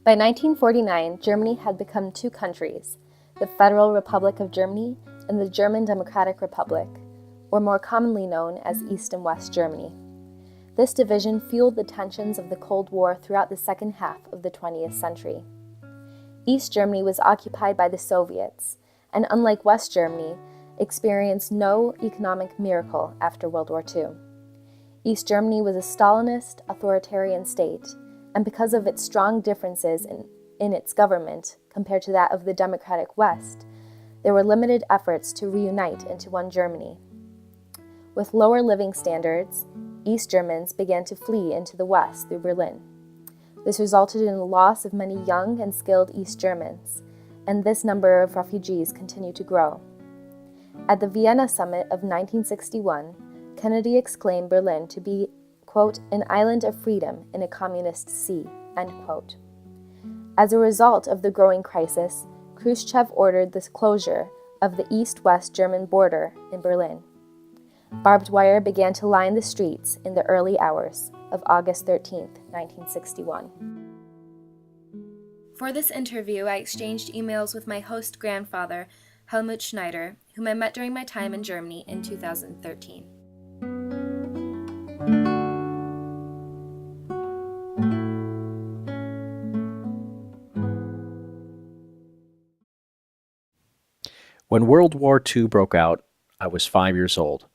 By 1949, Germany had become two countries, the Federal Republic of Germany and the German Democratic Republic, or more commonly known as East and West Germany. This division fueled the tensions of the Cold War throughout the second half of the 20th century. East Germany was occupied by the Soviets, and unlike West Germany, experienced no economic miracle after World War II. East Germany was a Stalinist, authoritarian state, and because of its strong differences in its government compared to that of the democratic West, there were limited efforts to reunite into one Germany. With lower living standards, East Germans began to flee into the West through Berlin. This resulted in the loss of many young and skilled East Germans, and this number of refugees continued to grow. At the Vienna Summit of 1961, Kennedy exclaimed Berlin to be, quote, an island of freedom in a communist sea, end quote. As a result of the growing crisis, Khrushchev ordered the closure of the East-West German border in Berlin. Barbed wire began to line the streets in the early hours of August 13, 1961. For this interview, I exchanged emails with my host grandfather, Helmut Schneider, whom I met during my time in Germany in 2013. When World War II broke out, I was 5 years old.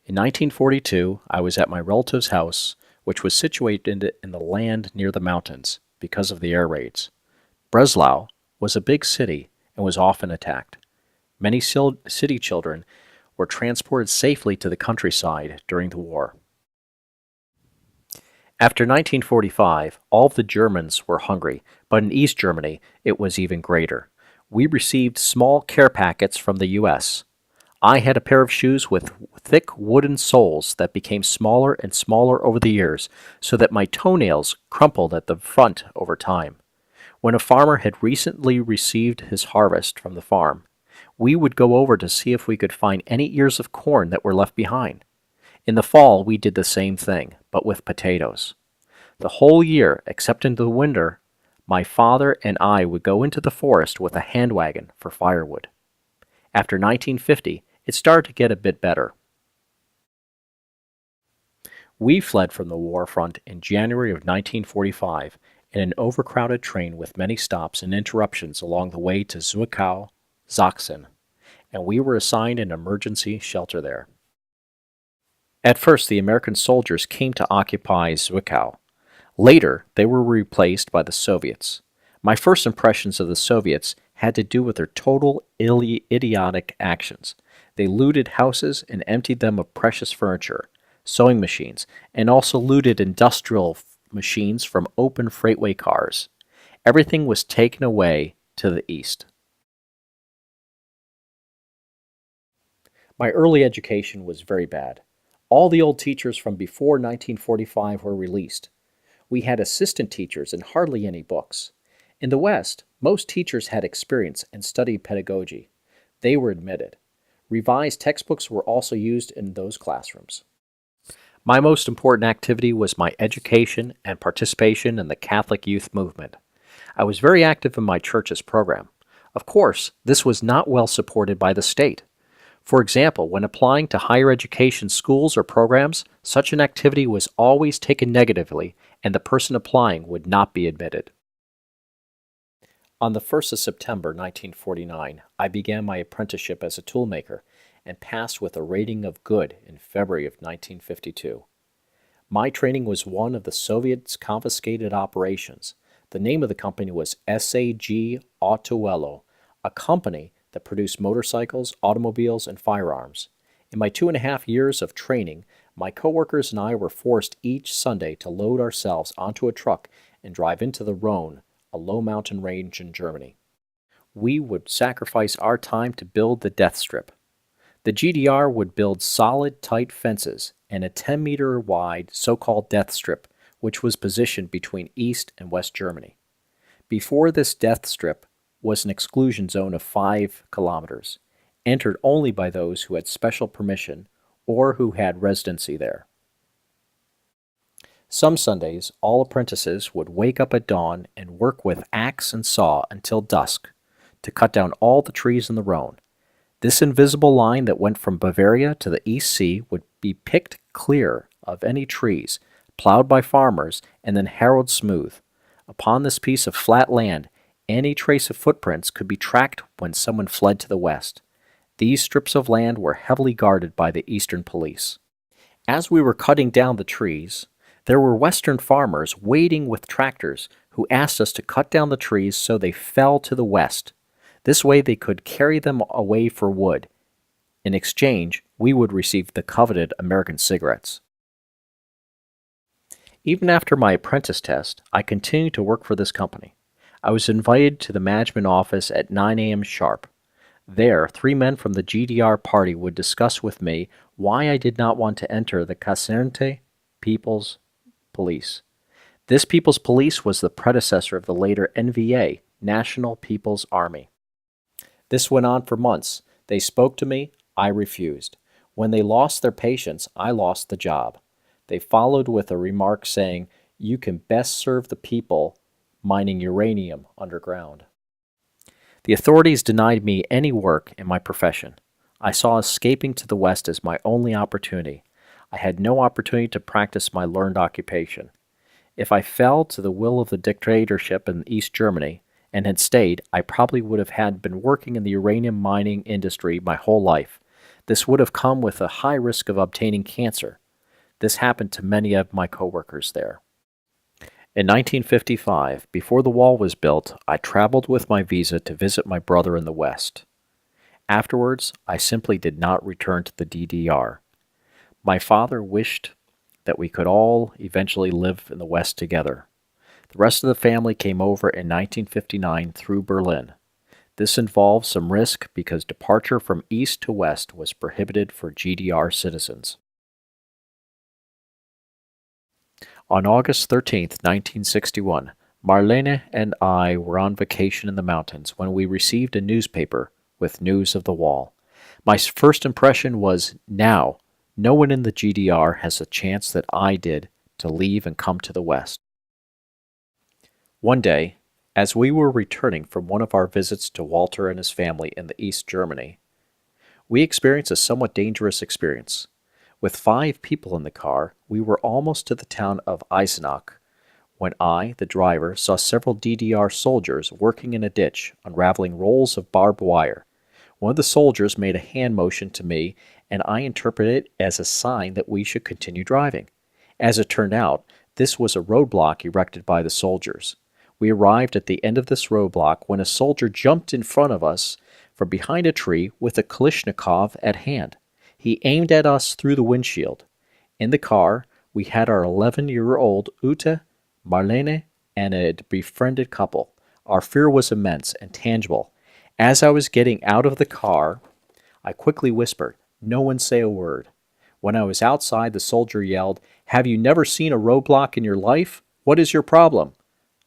In 1942, I was at my relative's house, which was situated in the land near the mountains because of the air raids. Breslau was a big city and was often attacked. Many city children were transported safely to the countryside during the war. After 1945, all of the Germans were hungry, but in East Germany, it was even greater. We received small care packets from the U.S. I had a pair of shoes with thick wooden soles that became smaller and smaller over the years, so that my toenails crumpled at the front over time. When a farmer had recently received his harvest from the farm, we would go over to see if we could find any ears of corn that were left behind. In the fall, we did the same thing, but with potatoes. The whole year, except in the winter, my father and I would go into the forest with a hand wagon for firewood. After 1950, it started to get a bit better. We fled from the war front in January of 1945 in an overcrowded train with many stops and interruptions along the way to Zwickau, Sachsen, and we were assigned an emergency shelter there. At first, the American soldiers came to occupy Zwickau. Later, they were replaced by the Soviets. My first impressions of the Soviets had to do with their total idiotic actions. They looted houses and emptied them of precious furniture, sewing machines, and also looted industrial machines from open freightway cars. Everything was taken away to the east. My early education was very bad. All the old teachers from before 1945 were released. We had assistant teachers and hardly any books. In the West, most teachers had experience and studied pedagogy. They were admitted. Revised textbooks were also used in those classrooms. My most important activity was my education and participation in the Catholic youth movement. I was very active in my church's program. Of course, this was not well supported by the state. For example, when applying to higher education schools or programs, such an activity was always taken negatively, and the person applying would not be admitted. On the 1st of September 1949, I began my apprenticeship as a toolmaker and passed with a rating of good in February of 1952. My training was one of the Soviets' confiscated operations. The name of the company was SAG Autowelo, a company that produced motorcycles, automobiles, and firearms. In my 2.5 years of training, my coworkers and I were forced each Sunday to load ourselves onto a truck and drive into the Rhone, a low mountain range in Germany. We would sacrifice our time to build the death strip. The GDR would build solid, tight fences and a 10-meter wide so-called death strip, which was positioned between East and West Germany. Before this death strip was an exclusion zone of 5 kilometers, entered only by those who had special permission or who had residency there. Some Sundays, all apprentices would wake up at dawn and work with axe and saw until dusk to cut down all the trees in the Rhone. This invisible line that went from Bavaria to the East Sea would be picked clear of any trees, plowed by farmers, and then harrowed smooth. Upon this piece of flat land, any trace of footprints could be tracked when someone fled to the west. These strips of land were heavily guarded by the Eastern police. As we were cutting down the trees, there were Western farmers waiting with tractors who asked us to cut down the trees so they fell to the west. This way they could carry them away for wood. In exchange, we would receive the coveted American cigarettes. Even after my apprentice test, I continued to work for this company. I was invited to the management office at 9 a.m. sharp. There, 3 men from the GDR party would discuss with me why I did not want to enter the Kasernte People's Police. This People's Police was the predecessor of the later NVA, National People's Army. This went on for months. They spoke to me, I refused. When they lost their patience, I lost the job. They followed with a remark saying, "You can best serve the people mining uranium underground." The authorities denied me any work in my profession. I saw escaping to the West as my only opportunity. I had no opportunity to practice my learned occupation. If I fell to the will of the dictatorship in East Germany and had stayed, I probably would have been working in the uranium mining industry my whole life. This would have come with a high risk of obtaining cancer. This happened to many of my coworkers there. In 1955, before the wall was built, I traveled with my visa to visit my brother in the West. Afterwards, I simply did not return to the DDR. My father wished that we could all eventually live in the West together. The rest of the family came over in 1959 through Berlin. This involved some risk because departure from east to west was prohibited for GDR citizens. On August 13, 1961, Marlene and I were on vacation in the mountains when we received a newspaper with news of the wall. My first impression was, now, no one in the GDR has a chance that I did to leave and come to the West. One day, as we were returning from one of our visits to Walter and his family in the East Germany, we experienced a somewhat dangerous experience. With 5 people in the car, we were almost to the town of Eisenach when I, the driver, saw several DDR soldiers working in a ditch, unraveling rolls of barbed wire. One of the soldiers made a hand motion to me, and I interpreted it as a sign that we should continue driving. As it turned out, this was a roadblock erected by the soldiers. We arrived at the end of this roadblock when a soldier jumped in front of us from behind a tree with a Kalashnikov at hand. He aimed at us through the windshield. In the car, we had our 11-year-old Ute, Marlene, and a befriended couple. Our fear was immense and tangible. As I was getting out of the car, I quickly whispered, "No one say a word." When I was outside, the soldier yelled, "Have you never seen a roadblock in your life? What is your problem?"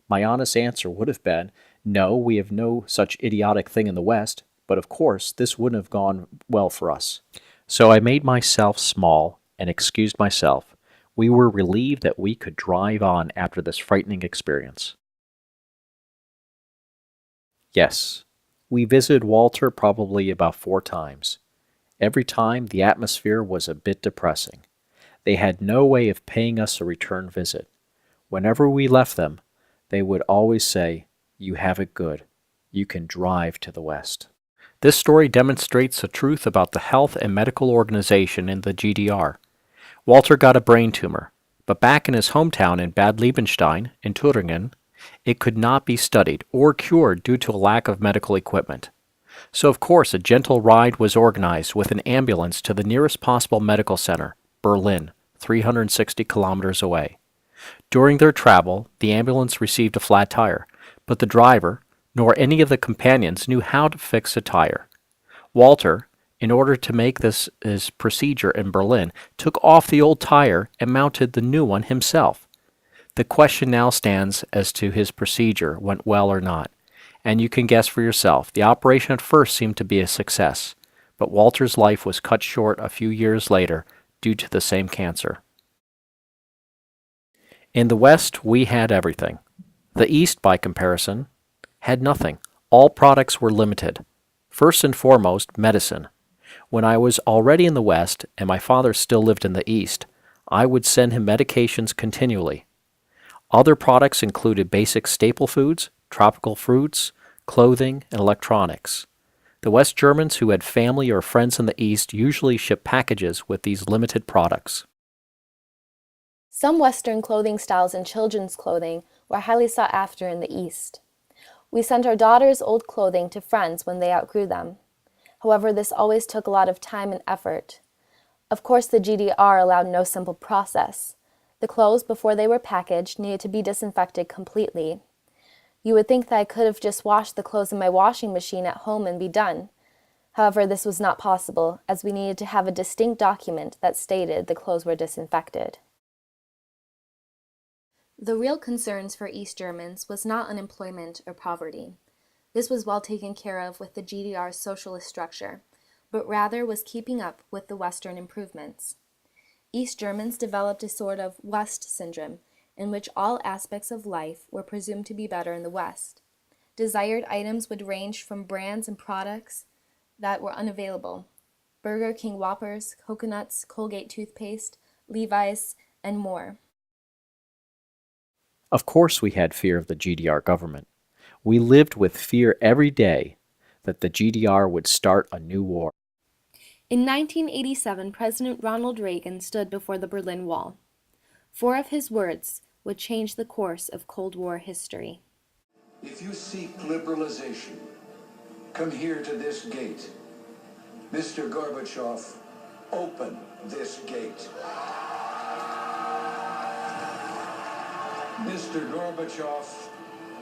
My honest answer would have been, "No, we have no such idiotic thing in the West," but of course this wouldn't have gone well for us. So I made myself small and excused myself. We were relieved that we could drive on after this frightening experience. Yes, we visited Walter probably about 4 times. Every time the atmosphere was a bit depressing. They had no way of paying us a return visit. Whenever we left them, they would always say, "You have it good. You can drive to the West." This story demonstrates the truth about the health and medical organization in the GDR. Walter got a brain tumor, but back in his hometown in Bad Liebenstein, in Thüringen, it could not be studied or cured due to a lack of medical equipment. So of course a gentle ride was organized with an ambulance to the nearest possible medical center, Berlin, 360 kilometers away. During their travel, the ambulance received a flat tire, but the driver, nor any of the companions knew how to fix a tire. Walter, in order to make this his procedure in Berlin, took off the old tire and mounted the new one himself. The question now stands as to his procedure went well or not, and you can guess for yourself. The operation at first seemed to be a success, but Walter's life was cut short a few years later due to the same cancer. In the West, we had everything. The East, by comparison, had nothing. All products were limited. First and foremost, medicine. When I was already in the West and my father still lived in the East, I would send him medications continually. Other products included basic staple foods, tropical fruits, clothing, and electronics. The West Germans who had family or friends in the East usually shipped packages with these limited products. Some Western clothing styles and children's clothing were highly sought after in the East. We sent our daughters' old clothing to friends when they outgrew them. However, this always took a lot of time and effort. Of course, the GDR allowed no simple process. The clothes, before they were packaged, needed to be disinfected completely. You would think that I could have just washed the clothes in my washing machine at home and be done. However, this was not possible, as we needed to have a distinct document that stated the clothes were disinfected. The real concerns for East Germans was not unemployment or poverty. This was well taken care of with the GDR's socialist structure, but rather was keeping up with the Western improvements. East Germans developed a sort of West syndrome, in which all aspects of life were presumed to be better in the West. Desired items would range from brands and products that were unavailable: Burger King Whoppers, coconuts, Colgate toothpaste, Levi's, and more. Of course we had fear of the GDR government. We lived with fear every day that the GDR would start a new war. In 1987, President Ronald Reagan stood before the Berlin Wall. 4 of his words would change the course of Cold War history. If you seek liberalization, come here to this gate. Mr. Gorbachev, open this gate. Mr. Gorbachev,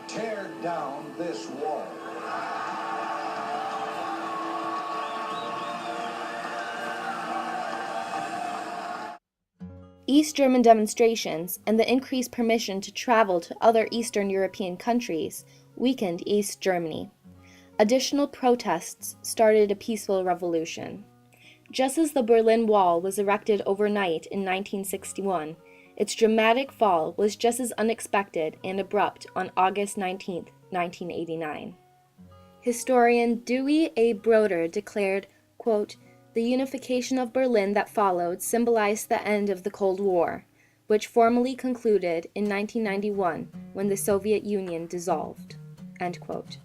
tear down this wall. East German demonstrations and the increased permission to travel to other Eastern European countries weakened East Germany. Additional protests started a peaceful revolution. Just as the Berlin Wall was erected overnight in 1961, its dramatic fall was just as unexpected and abrupt on August 19, 1989. Historian Dewey A. Broder declared, quote, "The unification of Berlin that followed symbolized the end of the Cold War, which formally concluded in 1991 when the Soviet Union dissolved." End quote.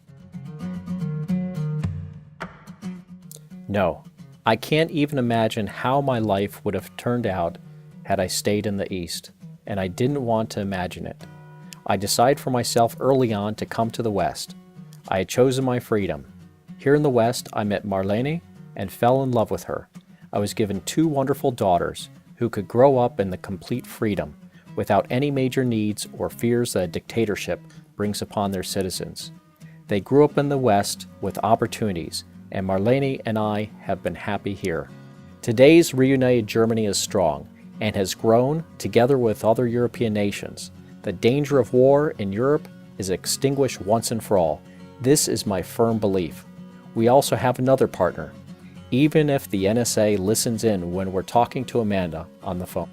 No, I can't even imagine how my life would have turned out had I stayed in the East, and I didn't want to imagine it. I decided for myself early on to come to the West. I had chosen my freedom. Here in the West, I met Marlene and fell in love with her. I was given 2 wonderful daughters who could grow up in the complete freedom without any major needs or fears that a dictatorship brings upon their citizens. They grew up in the West with opportunities, and Marlene and I have been happy here. Today's reunited Germany is strong and has grown together with other European nations. The danger of war in Europe is extinguished once and for all. This is my firm belief. We also have another partner, even if the NSA listens in when we're talking to Amanda on the phone.